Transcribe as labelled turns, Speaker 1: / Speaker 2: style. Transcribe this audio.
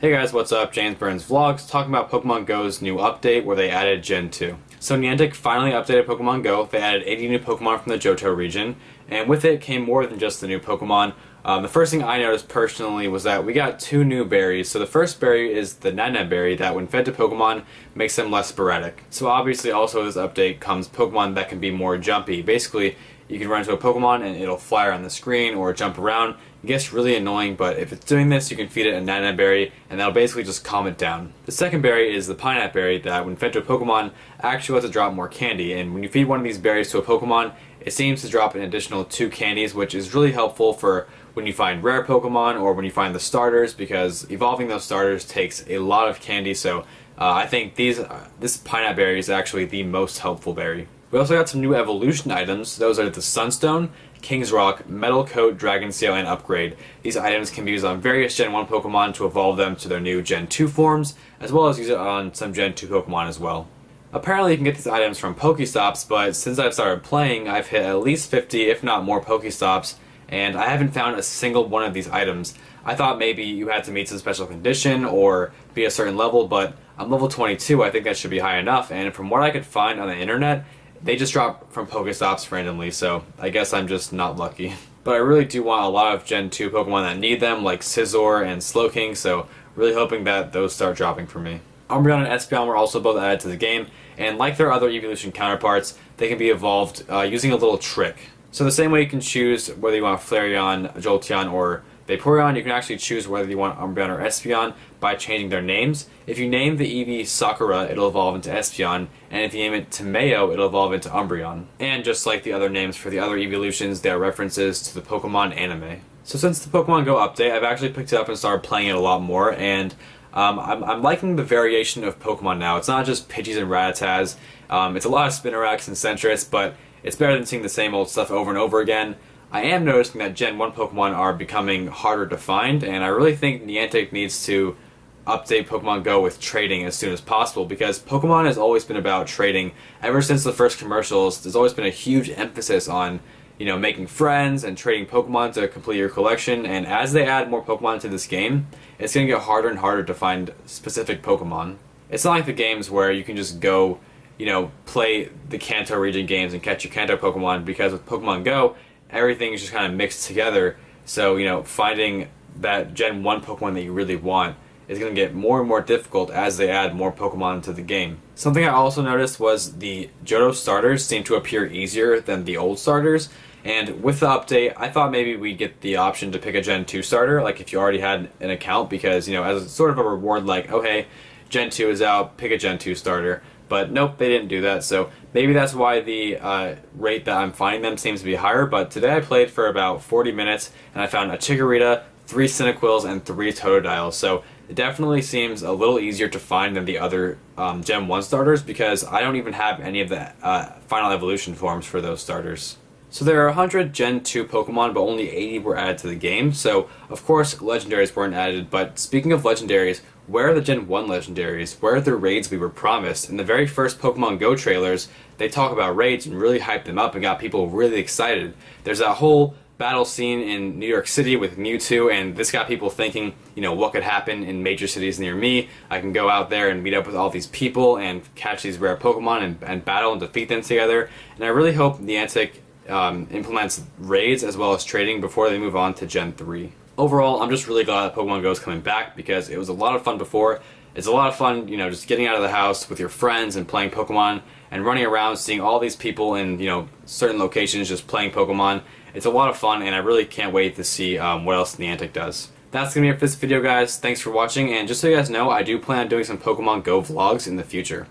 Speaker 1: Hey guys, what's up? James Burns Vlogs, talking about Pokemon GO's new update where they added Gen 2. So Niantic finally updated Pokemon GO. They added 80 new Pokemon from the Johto region, and with it came more than just the new Pokemon. The first thing I noticed personally was that we got two new berries. So the first berry is the Nana berry that when fed to Pokemon makes them less sporadic. So obviously also with this update comes Pokemon that can be more jumpy. Basically, you can run into a Pokemon and it'll fly around the screen or jump around. It gets really annoying, but if it's doing this, you can feed it a Nana berry and that'll basically just calm it down. The second berry is the Pineapple berry that when fed to a Pokemon actually lets it drop more candy, and when you feed one of these berries to a Pokemon, it seems to drop an additional 2 candies, which is really helpful for when you find rare Pokemon or when you find the starters, because evolving those starters takes a lot of candy. So I think this Pineapple berry is actually the most helpful berry. We also got some new evolution items. Those are the Sunstone, King's Rock, Metal Coat, Dragon Seal, and Upgrade. These items can be used on various Gen 1 Pokemon to evolve them to their new Gen 2 forms, as well as use it on some Gen 2 Pokemon as well. Apparently you can get these items from Pokestops, but since I've started playing, I've hit at least 50, if not more Pokestops, and I haven't found a single one of these items. I thought maybe you had to meet some special condition or be a certain level, but I'm level 22, I think that should be high enough, and from what I could find on the internet, they just drop from Pokestops randomly, so I guess I'm just not lucky. But I really do want a lot of Gen 2 Pokemon that need them, like Scizor and Slowking, so really hoping that those start dropping for me. Umbreon and Espeon were also both added to the game, and like their other evolution counterparts, they can be evolved using a little trick. So the same way you can choose whether you want Flareon, Jolteon, or Vaporeon, you can actually choose whether you want Umbreon or Espeon by changing their names. If you name the Eevee Sakura, it'll evolve into Espeon, and if you name it Tomeo, it'll evolve into Umbreon. And just like the other names for the other evolutions, they are references to the Pokemon anime. So since the Pokemon GO update, I've actually picked it up and started playing it a lot more, and I'm liking the variation of Pokemon now. It's not just Pidgeys and Rattatas. It's a lot of Spinarak's and Sentry's, but it's better than seeing the same old stuff over and over again. I am noticing that Gen 1 Pokemon are becoming harder to find, and I really think Niantic needs to update Pokemon GO with trading as soon as possible, because Pokemon has always been about trading. Ever since the first commercials, there's always been a huge emphasis on, you know, making friends and trading Pokemon to complete your collection, and as they add more Pokemon to this game, it's going to get harder and harder to find specific Pokemon. It's not like the games where you can just go, you know, play the Kanto region games and catch your Kanto Pokemon, because with Pokemon GO, everything is just kind of mixed together. So, you know, finding that Gen 1 Pokemon that you really want is going to get more and more difficult as they add more Pokemon to the game. Something I also noticed was the Johto starters seem to appear easier than the old starters, and with the update, I thought maybe we'd get the option to pick a Gen 2 starter, like if you already had an account, because, you know, as sort of a reward, like, oh hey, Gen 2 is out, pick a Gen 2 starter. But nope, they didn't do that, so maybe that's why the rate that I'm finding them seems to be higher. But today I played for about 40 minutes, and I found a Chikorita, 3 Cyndaquils, and 3 Totodiles, so it definitely seems a little easier to find than the other Gen 1 starters, because I don't even have any of the final evolution forms for those starters. So there are 100 Gen 2 Pokemon, but only 80 were added to the game, so of course Legendaries weren't added. But speaking of Legendaries, where are the Gen 1 Legendaries? Where are the raids we were promised? In the very first Pokemon GO trailers, they talk about raids and really hyped them up and got people really excited. There's that whole battle scene in New York City with Mewtwo, and this got people thinking, you know, what could happen in major cities near me. I can go out there and meet up with all these people and catch these rare Pokemon and battle and defeat them together. And I really hope Niantic implements raids as well as trading before they move on to Gen 3. Overall, I'm just really glad that Pokemon GO is coming back, because it was a lot of fun before. It's a lot of fun, you know, just getting out of the house with your friends and playing Pokemon and running around, seeing all these people in, you know, certain locations just playing Pokemon. It's a lot of fun, and I really can't wait to see what else Niantic does. That's going to be it for this video, guys. Thanks for watching, and just so you guys know, I do plan on doing some Pokemon GO vlogs in the future.